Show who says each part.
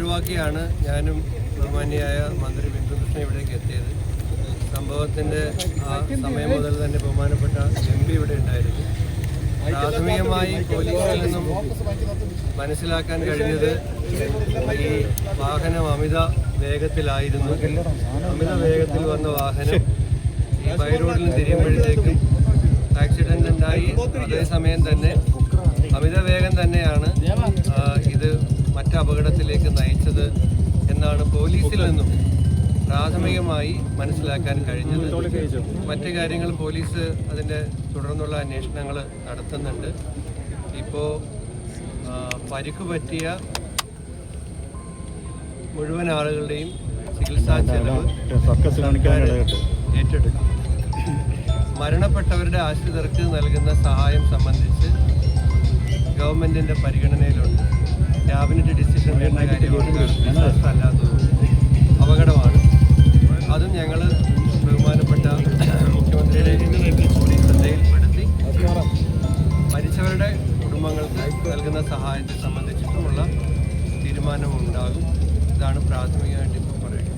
Speaker 1: ഒഴിവാക്കിയാണ് ഞാനും ബഹുമാന്യയായ മന്ത്രി ബിന്ദുകൃഷ്ണൻ ഇവിടേക്ക് എത്തിയത്. സംഭവത്തിൻ്റെ ആ സമയം മുതൽ തന്നെ ബഹുമാനപ്പെട്ട MP ഇവിടെ ഉണ്ടായിരുന്നു. പ്രാഥമികമായി പോലീസിൽ നിന്നും മനസ്സിലാക്കാൻ കഴിഞ്ഞത് ഈ വാഹനം അമിത വേഗത്തിലായിരുന്നു. അമിത വേഗത്തിൽ വന്ന വാഹനം ഈ ബൈ റോഡിൽ തിരിയുമ്പോഴത്തേക്കും ആക്സിഡൻ്റ് ഉണ്ടായി. അതേസമയം തന്നെ അമിത വേഗം തന്നെയാണ് ഇത് മറ്റ് അപകടത്തിലേക്ക് നയിച്ചത് എന്നാണ് പോലീസിൽ നിന്നും പ്രാഥമികമായി മനസ്സിലാക്കാൻ കഴിഞ്ഞത്. മറ്റു കാര്യങ്ങൾ പോലീസ് അതിൻ്റെ തുടർന്നുള്ള അന്വേഷണങ്ങൾ നടത്തുന്നുണ്ട്. ഇപ്പോൾ പരിക്ക് പറ്റിയ മുഴുവൻ ആളുകളുടെയും ചികിത്സാ ചെലവ് ഏറ്റെടുക്കും. മരണപ്പെട്ടവരുടെ ആശ്രിതർക്ക് നൽകുന്ന സഹായം സംബന്ധിച്ച് ഗവൺമെൻറ്റിൻ്റെ പരിഗണനയിലുണ്ട്. ക്യാബിനറ്റ് ഡിസിഷൻ വേണ്ട കാര്യമാണ്. അല്ലാത്തത് അപകടമാണ്. അതും ഞങ്ങൾ ബഹുമാനപ്പെട്ട മുഖ്യമന്ത്രിയുടെ കൂടി ശ്രദ്ധയിൽപ്പെടുത്തി മരിച്ചവരുടെ കുടുംബങ്ങൾക്ക് നൽകുന്ന സഹായത്തെ സംബന്ധിച്ചിട്ടുമുള്ള തീരുമാനമുണ്ടാകും. ഇതാണ് പ്രാഥമികമായിട്ട് ഇപ്പോൾ പറയുന്നത്.